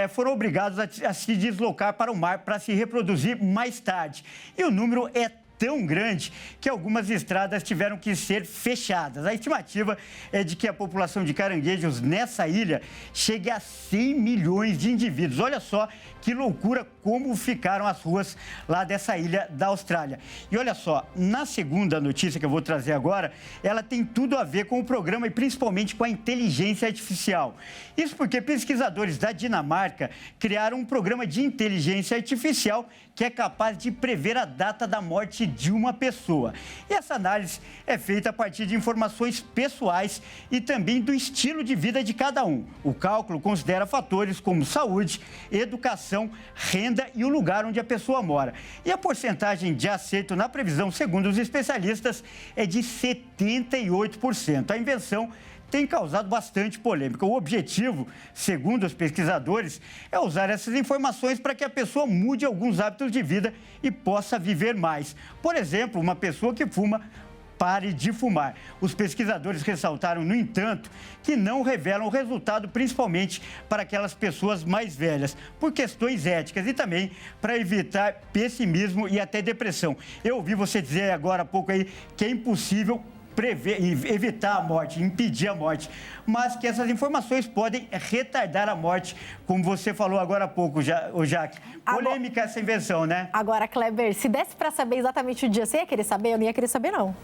foram obrigados a se deslocar para o mar para se reproduzir mais tarde. E o número é tão grande que algumas estradas tiveram que ser fechadas. A estimativa é de que a população de caranguejos nessa ilha chegue a 100 milhões de indivíduos. Olha só que loucura como ficaram as ruas lá dessa ilha da Austrália. E olha só, na segunda notícia que eu vou trazer agora, ela tem tudo a ver com o programa e principalmente com a inteligência artificial. Isso porque pesquisadores da Dinamarca criaram um programa de inteligência artificial que é capaz de prever a data da morte de uma pessoa. E essa análise é feita a partir de informações pessoais e também do estilo de vida de cada um. O cálculo considera fatores como saúde, educação, renda e o lugar onde a pessoa mora. E a porcentagem de acerto na previsão, segundo os especialistas, é de 78%. A invenção tem causado bastante polêmica. O objetivo, segundo os pesquisadores, é usar essas informações para que a pessoa mude alguns hábitos de vida e possa viver mais. Por exemplo, uma pessoa que fuma pare de fumar. Os pesquisadores ressaltaram, no entanto, que não revelam o resultado, principalmente para aquelas pessoas mais velhas, por questões éticas e também para evitar pessimismo e até depressão. Eu ouvi você dizer agora há pouco aí que é impossível evitar a morte, impedir a morte, mas que essas informações podem retardar a morte, como você falou agora há pouco, Jaque. Polêmica essa invenção, né? Agora, Kleber, se desse para saber exatamente o dia, você ia querer saber? Eu não ia querer saber, não.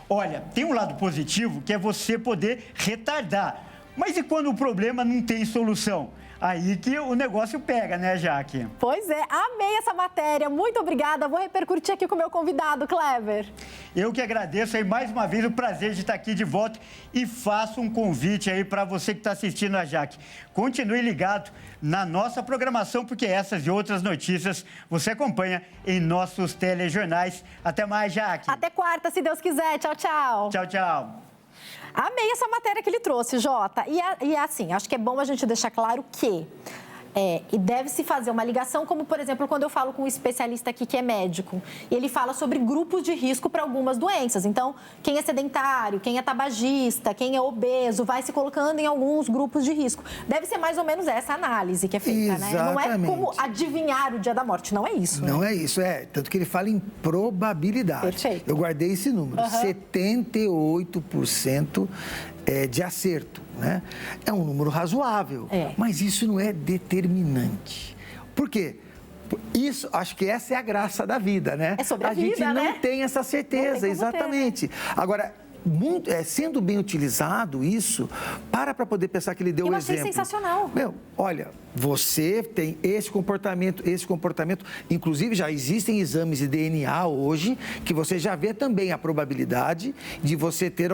Olha, tem um lado positivo, que é você poder retardar. Mas e quando o problema não tem solução? Aí que o negócio pega, né, Jaque? Pois é, amei essa matéria. Muito obrigada. Vou repercutir aqui com o meu convidado, Kleber. Eu que agradeço aí mais uma vez o prazer de estar aqui de volta e faço um convite aí para você que está assistindo a Jaque. Continue ligado na nossa programação, porque essas e outras notícias você acompanha em nossos telejornais. Até mais, Jaque. Até quarta, se Deus quiser. Tchau, tchau. Tchau, tchau. Amei essa matéria que ele trouxe, Jota. E assim, acho que é bom a gente deixar claro que E deve-se fazer uma ligação, como, por exemplo, quando eu falo com um especialista aqui que é médico, e ele fala sobre grupos de risco para algumas doenças. Então, quem é sedentário, quem é tabagista, quem é obeso, vai se colocando em alguns grupos de risco. Deve ser mais ou menos essa análise que é feita, né? Não é como adivinhar o dia da morte, não é isso. Não né? é isso, tanto que ele fala em probabilidade. Perfeito. Eu guardei esse número, 78% de acerto, né? É um número razoável, mas isso não é determinante. Por quê? Isso, acho que essa é a graça da vida, né? É sobre a vida, gente não tem essa certeza, exatamente. Ter, né? Agora, sendo bem utilizado isso, para poder pensar que ele deu o exemplo. Eu achei sensacional. Olha, você tem esse comportamento, inclusive já existem exames de DNA hoje, que você já vê também a probabilidade de você ter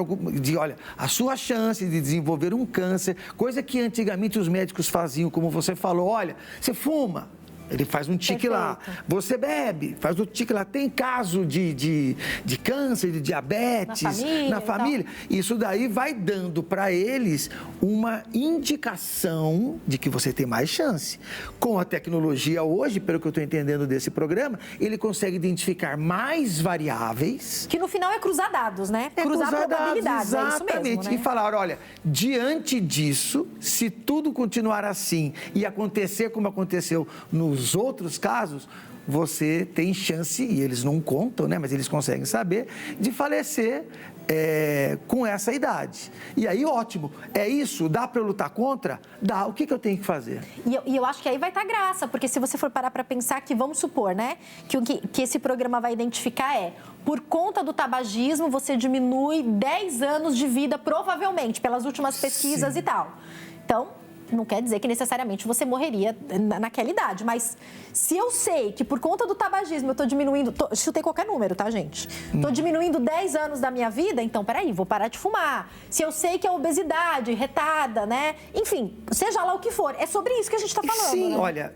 a sua chance de desenvolver um câncer, coisa que antigamente os médicos faziam, como você falou, olha, você fuma. Ele faz um tique lá. Você bebe, faz o tique lá. Tem caso de câncer, de diabetes na família. Isso daí vai dando para eles uma indicação de que você tem mais chance. Com a tecnologia hoje, pelo que eu estou entendendo desse programa, ele consegue identificar mais variáveis. Que no final é cruzar dados, né? Cruzar probabilidades, exatamente. É isso mesmo, né? E falar, olha, diante disso, se tudo continuar assim e acontecer como aconteceu nos outros casos, você tem chance, e eles não contam, né, mas eles conseguem saber, de falecer com essa idade. E aí, ótimo. É isso? Dá para eu lutar contra? Dá. O que eu tenho que fazer? E eu acho que aí vai estar graça, porque se você for parar para pensar que, vamos supor, né, que esse programa vai identificar por conta do tabagismo, você diminui 10 anos de vida, provavelmente, pelas últimas pesquisas e tal. Então, não quer dizer que necessariamente você morreria naquela idade, mas se eu sei que por conta do tabagismo eu estou diminuindo, chutei qualquer número, tá, gente? Estou diminuindo 10 anos da minha vida, então, peraí, vou parar de fumar. Se eu sei que é obesidade, retada, né? Enfim, seja lá o que for, é sobre isso que a gente está falando. Sim, né? Olha,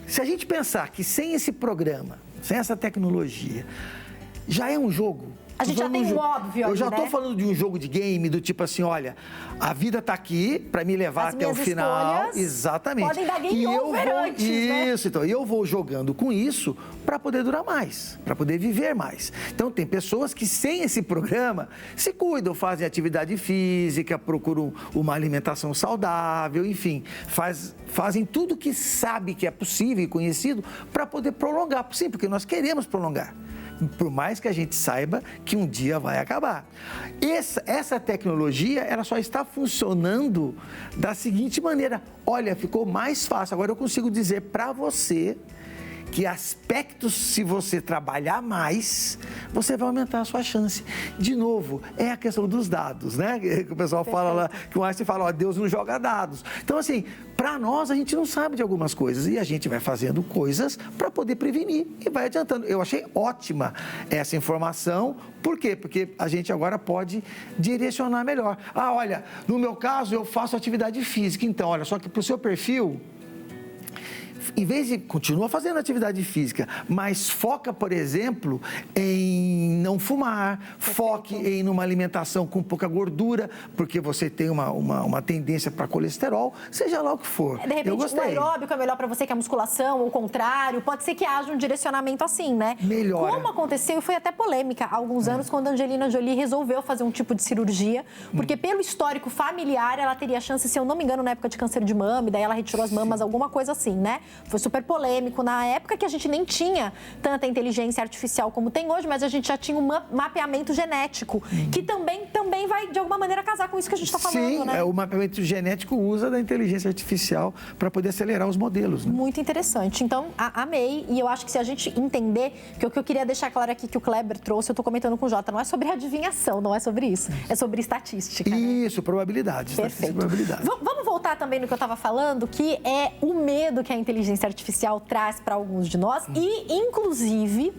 se a gente pensar que sem esse programa, sem essa tecnologia, já é um jogo. A gente já tem um óbvio. Eu já estou falando de um jogo de game, do tipo assim, olha, a vida está aqui para me levar até o final. Exatamente. Podem dar game over antes, né? Isso, então, eu vou jogando com isso para poder durar mais, para poder viver mais. Então, tem pessoas que sem esse programa se cuidam, fazem atividade física, procuram uma alimentação saudável, enfim, fazem tudo que sabe que é possível e conhecido para poder prolongar. Sim, porque nós queremos prolongar. Por mais que a gente saiba que um dia vai acabar. Essa tecnologia, ela só está funcionando da seguinte maneira. Olha, ficou mais fácil. Agora eu consigo dizer para você que aspectos, se você trabalhar mais, você vai aumentar a sua chance. De novo, é a questão dos dados, né? Que o pessoal fala lá, que o Einstein fala, ó, Deus não joga dados. Então, assim, para nós, a gente não sabe de algumas coisas e a gente vai fazendo coisas para poder prevenir e vai adiantando. Eu achei ótima essa informação. Por quê? Porque a gente agora pode direcionar melhor. Ah, olha, no meu caso, eu faço atividade física. Então, olha, só que para o seu perfil, em vez de continua fazendo atividade física, mas foca, por exemplo, em não fumar, foque em uma alimentação com pouca gordura, porque você tem uma tendência para colesterol, seja lá o que for. De repente, o aeróbico é melhor para você que a musculação, ou o contrário, pode ser que haja um direcionamento assim, né? Melhor. Como aconteceu, e foi até polêmica há alguns anos, quando a Angelina Jolie resolveu fazer um tipo de cirurgia, porque pelo histórico familiar, ela teria chance, se eu não me engano, na época de câncer de mama, e daí ela retirou as mamas, alguma coisa assim, né? Foi super polêmico na época que a gente nem tinha tanta inteligência artificial como tem hoje, mas a gente já tinha um mapeamento genético, que também vai, de alguma maneira, casar com isso que a gente está falando, Sim, né? O mapeamento genético usa da inteligência artificial para poder acelerar os modelos, né? Muito interessante. Então, amei. E eu acho que se a gente entender, que o que eu queria deixar claro aqui que o Kleber trouxe, eu estou comentando com o Jota, não é sobre adivinhação, não é sobre isso. É sobre estatística. Isso, né? Probabilidades. Perfeito. Probabilidades. Vamos voltar também no que eu estava falando, que é o medo que a inteligência artificial traz para alguns de nós. E, inclusive,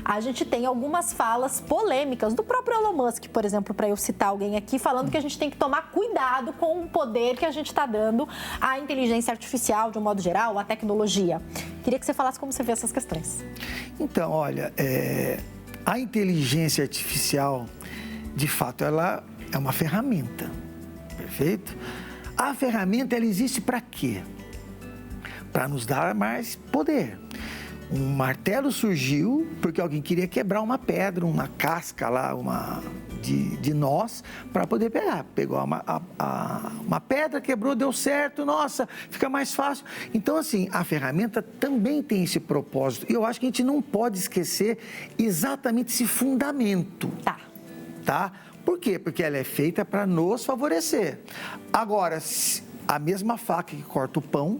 a gente tem algumas falas polêmicas do próprio Elon Musk, por exemplo, para eu citar alguém aqui, falando que a gente tem que tomar cuidado com o poder que a gente está dando à inteligência artificial, de um modo geral, à tecnologia. Queria que você falasse como você vê essas questões. Então, olha, a inteligência artificial, de fato, ela é uma ferramenta, perfeito? A ferramenta, ela existe para quê? para nos dar mais poder. Um martelo surgiu porque alguém queria quebrar uma pedra, uma casca lá, de nós, para poder pegar. Pegou uma pedra, quebrou, deu certo, nossa, fica mais fácil. Então, assim, a ferramenta também tem esse propósito. E eu acho que a gente não pode esquecer exatamente esse fundamento. Tá? Por quê? Porque ela é feita para nos favorecer. Agora, a mesma faca que corta o pão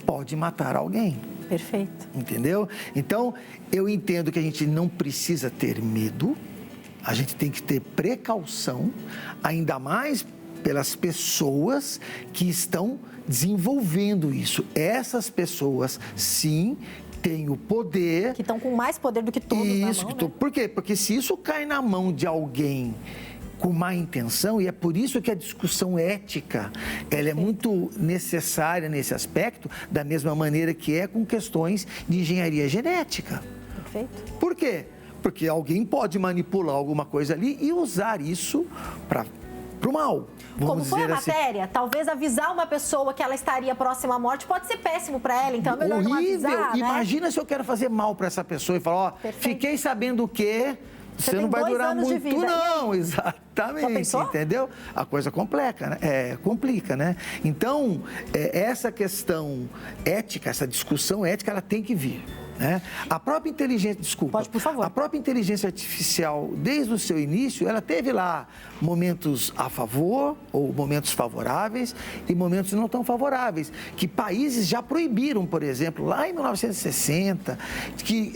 pode matar alguém. Perfeito. Entendeu? Então, eu entendo que a gente não precisa ter medo, a gente tem que ter precaução, ainda mais pelas pessoas que estão desenvolvendo isso. Essas pessoas, sim, têm o poder... Que estão com mais poder do que todos na mão, né? Por quê? Porque se isso cai na mão de alguém com má intenção, e é por isso que a discussão ética, ela é muito necessária nesse aspecto, da mesma maneira que é com questões de engenharia genética. Perfeito. Por quê? Porque alguém pode manipular alguma coisa ali e usar isso para o mal. Como foi a matéria, talvez avisar uma pessoa que ela estaria próxima à morte pode ser péssimo para ela, então é melhor não avisar, né? Imagina se eu quero fazer mal para essa pessoa e falar, fiquei sabendo que... Você não vai durar muito, não, exatamente, entendeu? A coisa complica, né? Complica, né? Então, essa questão ética, essa discussão ética, ela tem que vir, né? A própria inteligência, desculpa. Pode, por favor. A própria inteligência artificial, desde o seu início, ela teve lá momentos a favor, ou momentos favoráveis, e momentos não tão favoráveis, que países já proibiram, por exemplo, lá em 1960, que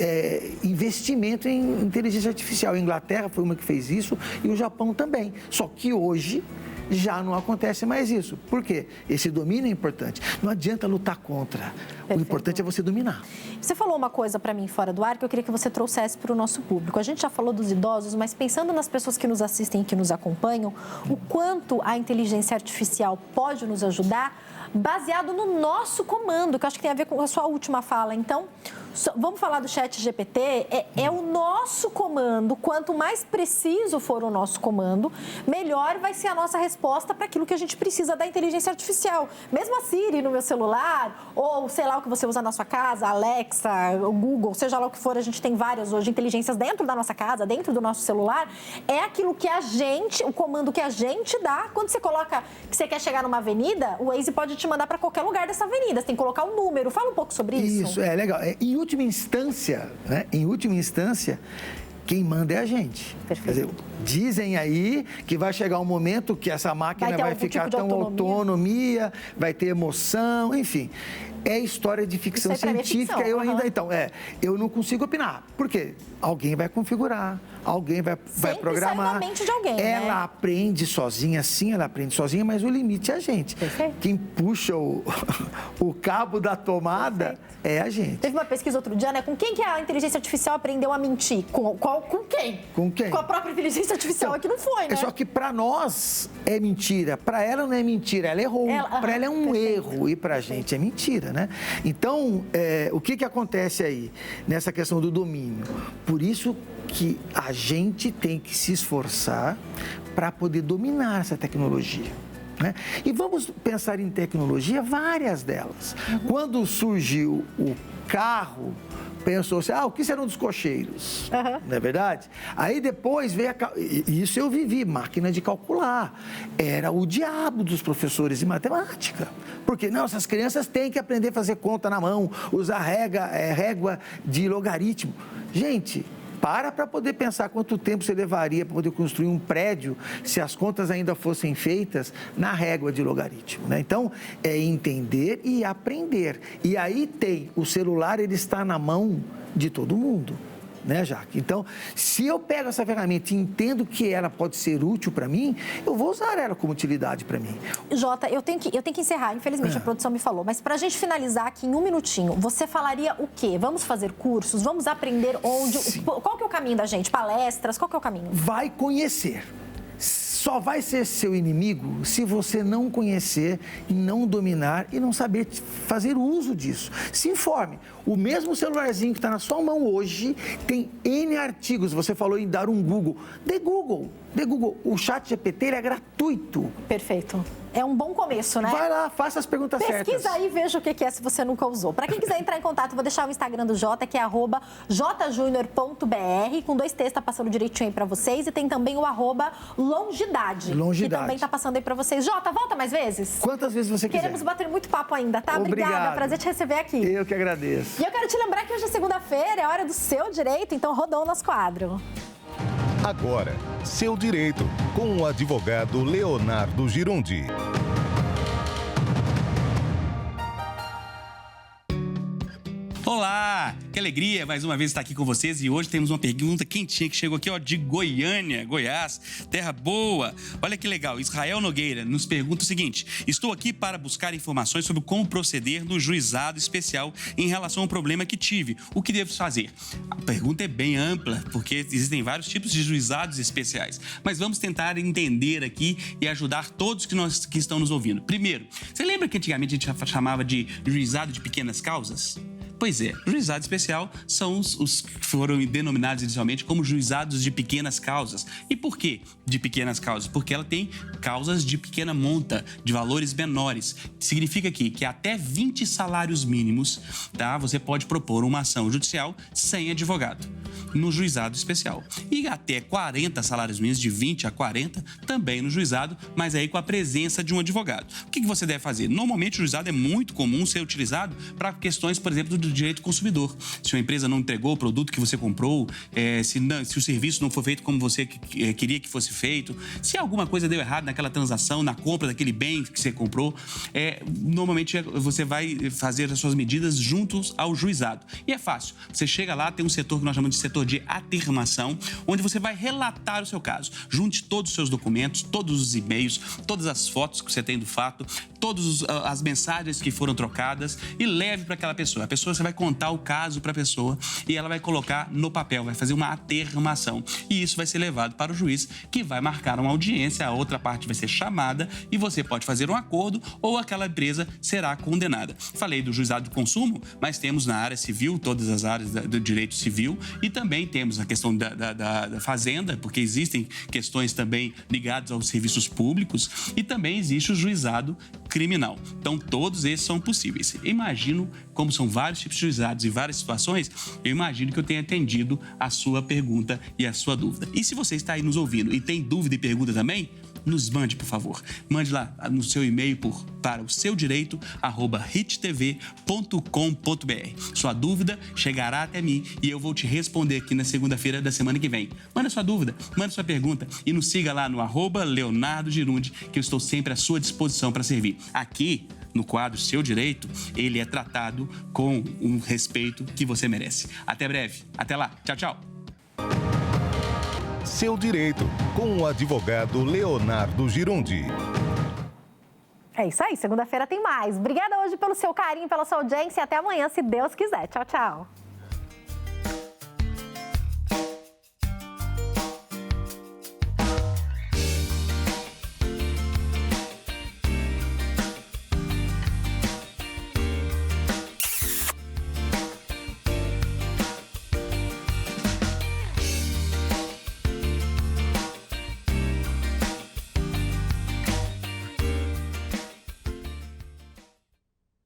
investimento em inteligência artificial. A Inglaterra foi uma que fez isso e o Japão também. Só que hoje já não acontece mais isso. Por quê? Esse domínio é importante. Não adianta lutar contra. Perfeito. O importante é você dominar. Você falou uma coisa para mim fora do ar que eu queria que você trouxesse para o nosso público. A gente já falou dos idosos, mas pensando nas pessoas que nos assistem e que nos acompanham, o quanto a inteligência artificial pode nos ajudar baseado no nosso comando, que eu acho que tem a ver com a sua última fala. Então, vamos falar do ChatGPT, é o nosso comando. Quanto mais preciso for o nosso comando, melhor vai ser a nossa resposta para aquilo que a gente precisa da inteligência artificial. Mesmo a Siri no meu celular, ou sei lá o que você usa na sua casa, Alexa, o Google, seja lá o que for, a gente tem várias hoje inteligências dentro da nossa casa, dentro do nosso celular. É aquilo que a gente, o comando que a gente dá. Quando você coloca que você quer chegar numa avenida, o Waze pode te mandar para qualquer lugar dessa avenida. Você tem que colocar um número. Fala um pouco sobre isso. Isso, é legal. Em última instância, né? Quem manda é a gente. Perfeito. Quer dizer, dizem aí que vai chegar um momento que essa máquina vai ficar tipo tão autonomia, vai ter emoção, enfim. É história de ficção científica. Ficção, eu ainda, então, eu não consigo opinar. Por quê? Alguém vai configurar, alguém vai programar. Sai da mente de alguém, ela aprende sozinha, sim, ela aprende sozinha, mas o limite é a gente. Perfeito. Quem puxa o cabo da tomada é a gente. Teve uma pesquisa outro dia, né? Com quem que a inteligência artificial aprendeu a mentir? Com quem? Com quem? Com a própria inteligência artificial, é que não foi, né? Só que para nós é mentira, para ela não é mentira, ela errou. Para ela é um erro e para a gente é mentira, né? Então, o que acontece aí nessa questão do domínio? Por isso que a gente tem que se esforçar para poder dominar essa tecnologia, né? E vamos pensar em tecnologia, várias delas. Quando surgiu o carro, pensou-se, o que serão dos cocheiros? Não é verdade? Aí depois veio isso eu vivi, máquina de calcular. Era o diabo dos professores de matemática. Porque, não, essas crianças têm que aprender a fazer conta na mão, usar régua de logaritmo. Gente, para poder pensar quanto tempo você levaria para poder construir um prédio se as contas ainda fossem feitas na régua de logaritmo, né? Então, é entender e aprender. E aí o celular, ele está na mão de todo mundo, né, Jaque? Então, se eu pego essa ferramenta e entendo que ela pode ser útil para mim, eu vou usar ela como utilidade para mim. Jota, eu tenho que encerrar, infelizmente a produção me falou, mas para a gente finalizar aqui em um minutinho, você falaria o quê? Vamos fazer cursos? Vamos aprender onde? Sim. Qual que é o caminho da gente? Palestras? Qual que é o caminho? Vai conhecer. Só vai ser seu inimigo se você não conhecer, não dominar e não saber fazer uso disso. Se informe. O mesmo celularzinho que está na sua mão hoje tem N artigos. Você falou em dar um Google. Dê Google. O ChatGPT é gratuito. Perfeito. é um bom começo, né? Vai lá, faça as perguntas certas. Pesquisa aí e veja o que é se você nunca usou. Para quem quiser entrar em contato, vou deixar o Instagram do Jota, que é @jjunior.br, com 2 T's, tá passando direitinho aí para vocês. E tem também o @longidade, que também tá passando aí para vocês. Jota, volta mais vezes? Quantas vezes você quiser. Queremos bater muito papo ainda, tá? Obrigado. Obrigada, prazer te receber aqui. Eu que agradeço. E eu quero te lembrar que hoje é segunda-feira, é hora do seu direito, então rodou o nosso quadro. Agora, seu direito, com o advogado Leonardo Girundi. Olá, que alegria mais uma vez estar aqui com vocês e hoje temos uma pergunta quentinha que chegou aqui, ó, de Goiânia, Goiás, terra boa. Olha que legal, Israel Nogueira nos pergunta o seguinte: estou aqui para buscar informações sobre como proceder no juizado especial em relação ao problema que tive. O que devo fazer? A pergunta é bem ampla, porque existem vários tipos de juizados especiais, mas vamos tentar entender aqui e ajudar todos que estão nos ouvindo. Primeiro, você lembra que antigamente a gente chamava de juizado de pequenas causas? Pois é, juizado especial são os que foram denominados inicialmente como juizados de pequenas causas. E por que de pequenas causas? Porque ela tem causas de pequena monta, de valores menores. Significa que até 20 salários mínimos, tá? Você pode propor uma ação judicial sem advogado no juizado especial. E até 40 salários mínimos, de 20 a 40, também no juizado, mas aí com a presença de um advogado. O que você deve fazer? Normalmente o juizado é muito comum ser utilizado para questões, por exemplo, do direito consumidor. Se uma empresa não entregou o produto que você comprou, se o serviço não foi feito como você queria que fosse feito, se alguma coisa deu errado naquela transação, na compra daquele bem que você comprou, normalmente você vai fazer as suas medidas juntos ao juizado. E é fácil. Você chega lá, tem um setor que nós chamamos de setor de atermação, onde você vai relatar o seu caso. Junte todos os seus documentos, todos os e-mails, todas as fotos que você tem do fato, todas as mensagens que foram trocadas e leve para aquela pessoa. A pessoa, você vai contar o caso para a pessoa e ela vai colocar no papel, vai fazer uma atermação. E isso vai ser levado para o juiz, que vai marcar uma audiência, a outra parte vai ser chamada e você pode fazer um acordo ou aquela empresa será condenada. Falei do juizado do consumo, mas temos na área civil, todas as áreas do direito civil, e também temos a questão da fazenda, porque existem questões também ligadas aos serviços públicos, e também existe o juizado criminal. Então, todos esses são possíveis. Imagino, como são vários tipos de juizados e várias situações, eu imagino que eu tenha atendido a sua pergunta e a sua dúvida. E se você está aí nos ouvindo e tem dúvida e pergunta também, nos mande, por favor. Mande lá no seu e-mail para o seodireito@hittv.com.br. Sua dúvida chegará até mim e eu vou te responder aqui na segunda-feira da semana que vem. Manda sua dúvida, manda sua pergunta e nos siga lá no @Leonardo Girundi, que eu estou sempre à sua disposição para servir. Aqui, no quadro Seu Direito, ele é tratado com um respeito que você merece. Até breve. Até lá. Tchau, tchau. Seu Direito, com o advogado Leonardo Girundi. É isso aí, segunda-feira tem mais. Obrigada hoje pelo seu carinho, pela sua audiência e até amanhã, se Deus quiser. Tchau, tchau.